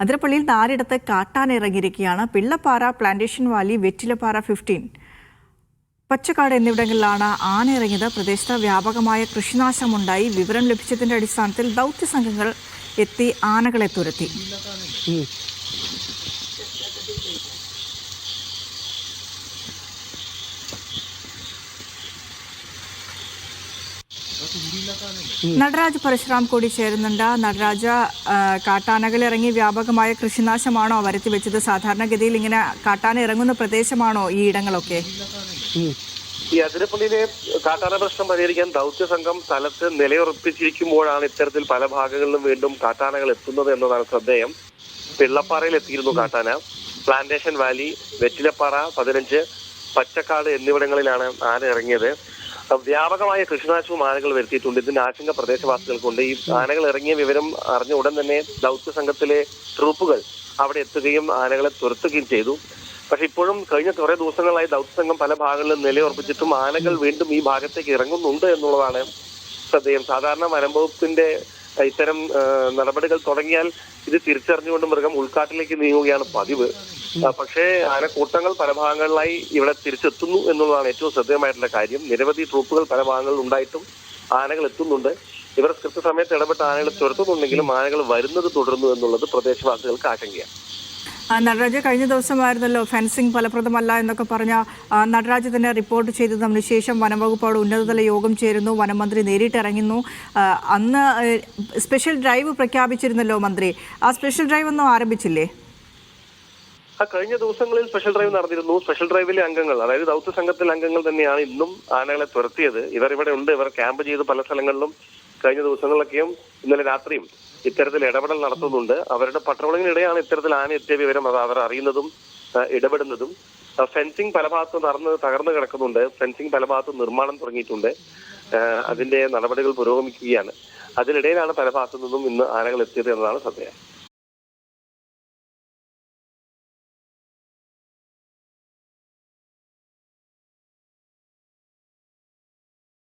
അതിരപ്പള്ളിയിൽ 4 കാട്ടാന ഇറങ്ങിയിരിക്കുകയാണ്. Pillappara, plantation Valley, Vettilappara 15, Pachakkad എന്നിവിടങ്ങളിലാണ് ആന ഇറങ്ങിയത്. പ്രദേശത്ത് വ്യാപകമായ കൃഷിനാശമുണ്ടായി. വിവരം ലഭിച്ചതിന്റെ അടിസ്ഥാനത്തിൽ ദൗത്യ സംഘങ്ങൾ എത്തി ആനകളെ തുരത്തി. നടരാജ് പരശുറാം കൂടി ചേരുന്നുണ്ട്. നടരാജ്, കാട്ടാനകൾ ഇറങ്ങി വ്യാപകമായ കൃഷിനാശമാണോ വരുത്തി വെച്ചത്? സാധാരണഗതിയിൽ ഇങ്ങനെ കാട്ടാന ഇറങ്ങുന്ന പ്രദേശമാണോ ഈ ഇടങ്ങളൊക്കെ? ഈ അതിരപ്പള്ളിയിലെ കാട്ടാന പ്രശ്നം പരിഹരിക്കാൻ ദൗത്യ സംഘം സ്ഥലത്ത് നിലയുറപ്പിച്ചിരിക്കുമ്പോഴാണ് ഇത്തരത്തിൽ പല ഭാഗങ്ങളിലും വീണ്ടും കാട്ടാനകൾ എത്തുന്നത് എന്നതാണ് ശ്രദ്ധേയം. പിള്ളപ്പാറയിൽ എത്തിയിരുന്നു കാട്ടാന. പ്ലാന്റേഷൻ വാലി, വെറ്റിലപ്പാറ 15, പച്ചക്കാട് എന്നിവിടങ്ങളിലാണ് ആന ഇറങ്ങിയത്. വ്യാപകമായ കൃഷിനാശവും ആനകൾ വരുത്തിയിട്ടുണ്ട്. ഇതിന്റെ ആശങ്ക പ്രദേശവാസികൾക്കുണ്ട്. ഈ ആനകൾ ഇറങ്ങിയ വിവരം അറിഞ്ഞ ഉടൻ തന്നെ ദൗത്യ സംഘത്തിലെ ട്രൂപ്പുകൾ അവിടെ എത്തുകയും ആനകളെ തുരത്തുകയും ചെയ്തു. പക്ഷെ ഇപ്പോഴും കഴിഞ്ഞ കുറെ ദിവസങ്ങളായി ദൗത്യ സംഘം പല ഭാഗങ്ങളിലും നിലയുറപ്പിച്ചിട്ടും ആനകൾ വീണ്ടും ഈ ഭാഗത്തേക്ക് ഇറങ്ങുന്നുണ്ട് എന്നുള്ളതാണ് ശ്രദ്ധേയം. സാധാരണ വനംവകുപ്പിന്റെ ഇത്തരം നടപടികൾ തുടങ്ങിയാൽ ഇത് തിരിച്ചറിഞ്ഞുകൊണ്ട് മൃഗം ഉൾക്കാട്ടിലേക്ക് നീങ്ങുകയാണ് പതിവ്. പക്ഷേ ആനക്കൂട്ടങ്ങൾ പല ഭാഗങ്ങളിലായി ഇവിടെ തിരിച്ചെത്തുന്നു എന്നുള്ളതാണ് ഏറ്റവും ശ്രദ്ധേയമായിട്ടുള്ള കാര്യം. നിരവധി ട്രൂപ്പുകൾ പല ഭാഗങ്ങളിൽ ഉണ്ടായിട്ടും ആനകൾ എത്തുന്നുണ്ട്. ഇവർ കൃത്യസമയത്ത് ഇടപെട്ട് ആനകളെ തുരത്തുന്നുണ്ടെങ്കിലും ആനകൾ വരുന്നത് തുടരുന്നു എന്നുള്ളത് പ്രദേശവാസികൾക്ക് ആശങ്കയാണ്. നടരാജ്, കഴിഞ്ഞ ദിവസമായിരുന്നല്ലോ ഫെൻസിംഗ് ഫലപ്രദമല്ല എന്നൊക്കെ പറഞ്ഞ നടരാജ് തന്നെ റിപ്പോർട്ട് ചെയ്തതിന് ശേഷം വനംവകുപ്പോട് ഉന്നതതല യോഗം ചേരുന്നു. വനമന്ത്രി നേരിട്ട് ഇറങ്ങുന്നു. അന്ന് സ്പെഷ്യൽ ഡ്രൈവ് പ്രഖ്യാപിച്ചിരുന്നല്ലോ മന്ത്രി. ആ സ്പെഷ്യൽ ഡ്രൈവ് ഒന്നും ആരംഭിച്ചില്ലേ? കഴിഞ്ഞ ദിവസങ്ങളിൽ സ്പെഷ്യൽ ഡ്രൈവ് നടന്നിരുന്നു. സ്പെഷ്യൽ ഡ്രൈവിലെ അംഗങ്ങൾ, അതായത് ദൗത്യ സംഘത്തിലെ അംഗങ്ങൾ തന്നെയാണ് ഇന്നും ആനകളെ തുരത്തിയത്. ഇവർ ഇവിടെ ഉണ്ട്. ഇവർ ക്യാമ്പ് ചെയ്ത് പല സ്ഥലങ്ങളിലും കഴിഞ്ഞ ദിവസങ്ങളിലൊക്കെയും ഇന്നലെ രാത്രിയും ഇത്തരത്തിൽ ഇടപെടൽ നടത്തുന്നുണ്ട്. അവരുടെ പട്രോളിങ്ങിനിടെയാണ് ഇത്തരത്തിൽ ആന എത്തിയ വിവരം അവർ അറിയുന്നതും ഇടപെടുന്നതും. ഫെൻസിംഗ് പല ഭാഗത്തും തകർന്നു കിടക്കുന്നുണ്ട്. ഫെൻസിംഗ് പല ഭാഗത്തും നിർമ്മാണം തുടങ്ങിയിട്ടുണ്ട്. അതിന്റെ നടപടികൾ പുരോഗമിക്കുകയാണ്. അതിനിടയിലാണ് പല ഭാഗത്തു നിന്നും ഇന്ന് ആനകൾ എത്തിയത് എന്നതാണ് ശ്രദ്ധേയം.